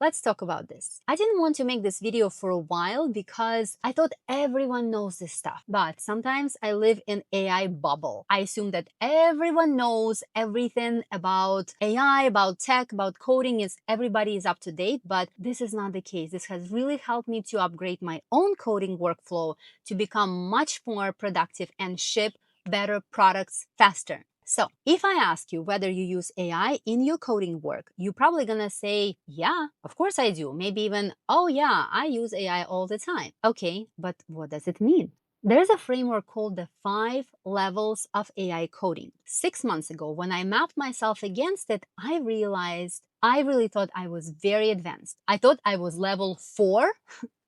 Let's talk about this. I didn't want to make this video for a while because I thought everyone knows this stuff. But sometimes I live in AI bubble. I assume that everyone knows everything about AI, about tech, about coding. Everybody is up to date, but this is not the case. This has really helped me to upgrade my own coding workflow to become much more productive and ship better products faster. So if I ask you whether you use AI in your coding work, you're probably gonna say, yeah, of course I do. Maybe even, oh yeah, I use AI all the time. Okay, but what does it mean? There's a framework called the 5 levels of AI coding. 6 months ago, when I mapped myself against it, I realized I really thought I was very advanced. I thought I was level 4.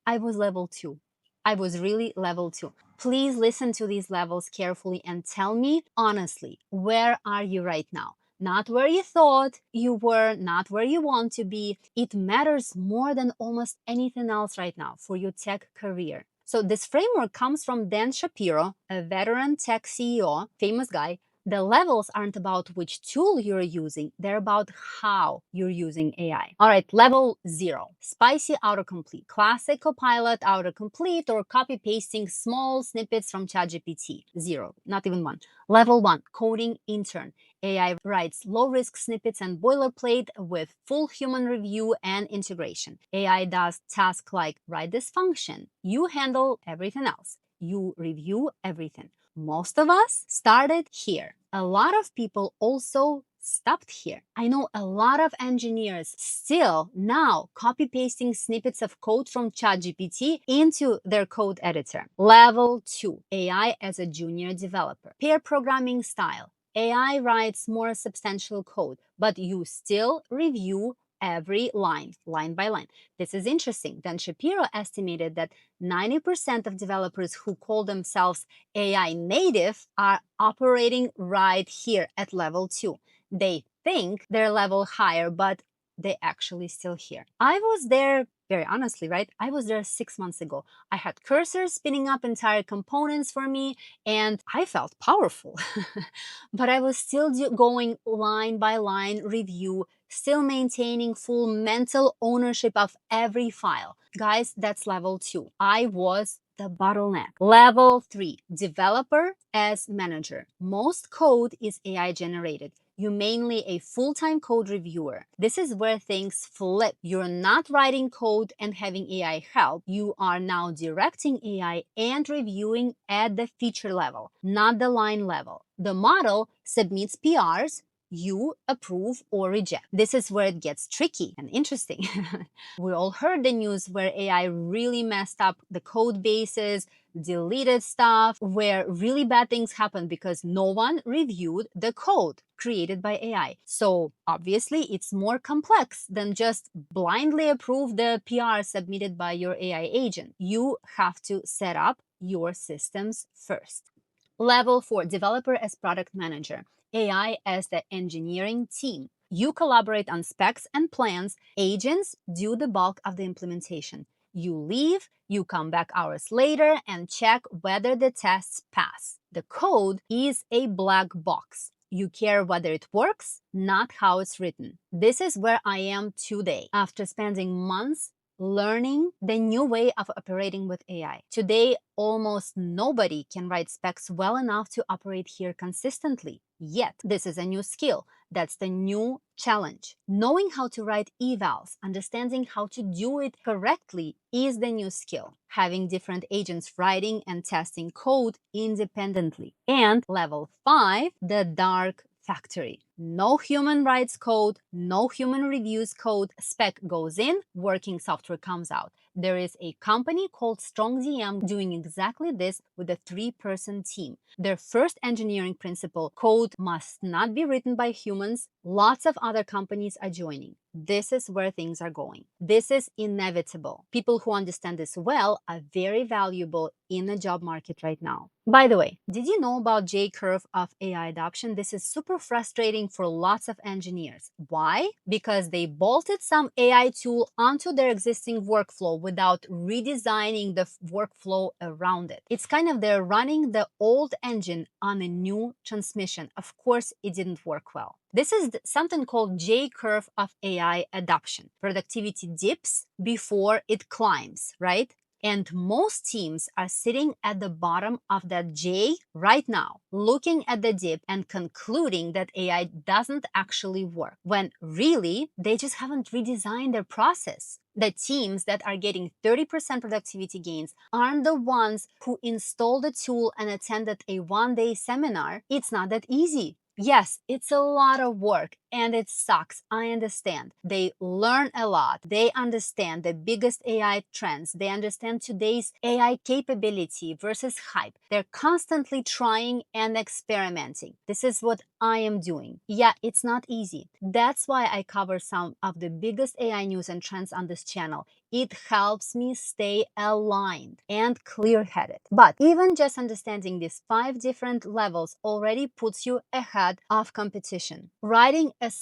I was level 2. I was really level 2. Please listen to these levels carefully and tell me honestly, where are you right now? Not where you thought you were, not where you want to be. It matters more than almost anything else right now for your tech career. So this framework comes from Dan Shapiro, a veteran tech CEO, famous guy. The levels aren't about which tool you're using, they're about how you're using AI. All right, level 0, spicy autocomplete, classic copilot autocomplete or copy pasting small snippets from ChatGPT. 0, not even 1. Level 1, coding intern. AI writes low-risk snippets and boilerplate with full human review and integration. AI does tasks like write this function. You handle everything else. You review everything. Most of us started here. A lot of people also stopped here. I know a lot of engineers still now copy pasting snippets of code from ChatGPT into their code editor. Level 2, AI as a junior developer. Pair programming style. AI writes more substantial code, but you still review every line by line. This is interesting. Dan Shapiro estimated that 90% of developers who call themselves AI native are operating right here at level 2. They think they're level higher, but they actually still here. I was there, very honestly, right? I was there 6 months ago. I had cursors spinning up entire components for me, and I felt powerful. But I was still going line by line review, still maintaining full mental ownership of every file. Guys, that's level 2. I was the bottleneck. Level 3, developer as manager. Most code is AI generated. You're mainly a full-time code reviewer. This is where things flip. You're not writing code and having AI help. You are now directing AI and reviewing at the feature level, not the line level. The model submits PRs, you approve or reject. This is where it gets tricky and interesting. We all heard the news where AI really messed up the code bases, deleted stuff, where really bad things happened because no one reviewed the code created by AI. So obviously it's more complex than just blindly approve the PR submitted by your AI agent. You have to set up your systems first. Level 4, developer as product manager. AI as the engineering team. You collaborate on specs and plans. Agents do the bulk of the implementation. You leave, you come back hours later and check whether the tests pass. The code is a black box. You care whether it works, not how it's written. This is where I am today, after spending months learning the new way of operating with AI. Today, almost nobody can write specs well enough to operate here consistently. Yet, this is a new skill. That's the new challenge. Knowing how to write evals, understanding how to do it correctly is the new skill. Having different agents writing and testing code independently. And level 5, the dark factory. No human writes code, no human reviews code. Spec goes in, working software comes out. There is a company called StrongDM doing exactly this with a 3-person team. Their first engineering principle, code must not be written by humans. Lots of other companies are joining. This is where things are going. This is inevitable. People who understand this well are very valuable in the job market right now. By the way, did you know about J-curve of AI adoption? This is super frustrating for lots of engineers. Why? Because they bolted some AI tool onto their existing workflow without redesigning the workflow around it. It's kind of they're running the old engine on a new transmission. Of course, it didn't work well. This is something called J-curve of AI adoption. Productivity dips before it climbs, right? And most teams are sitting at the bottom of that J right now, looking at the dip and concluding that AI doesn't actually work, when really they just haven't redesigned their process. The teams that are getting 30% productivity gains aren't the ones who installed the tool and attended a one-day seminar. It's not that easy. Yes, it's a lot of work and it sucks. I understand. They learn a lot. They understand the biggest AI trends. They understand today's AI capability versus hype. They're constantly trying and experimenting. This is what I am doing. Yeah, it's not easy. That's why I cover some of the biggest AI news and trends on this channel. It helps me stay aligned and clear-headed. But even just understanding these 5 different levels already puts you ahead of competition. Writing a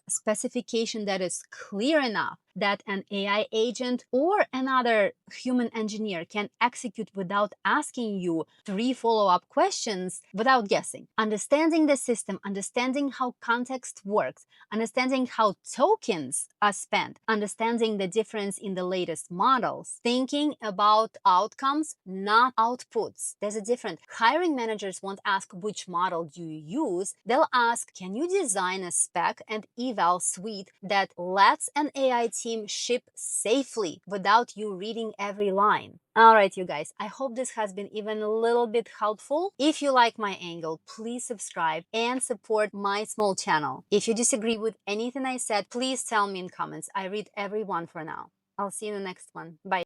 specification that is clear enough that an AI agent or another human engineer can execute without asking you 3 follow-up questions without guessing. Understanding the system, understanding how context works, understanding how tokens are spent, understanding the difference in the latest models, thinking about outcomes, not outputs. There's a difference. Hiring managers won't ask which model do you use. They'll ask, can you design a spec and eval suite that lets an AI team ship safely without you reading every line? All right, you guys, I hope this has been even a little bit helpful. If you like my angle, please subscribe and support my small channel. If you disagree with anything I said, please tell me in comments. I read every one for now. I'll see you in the next one. Bye.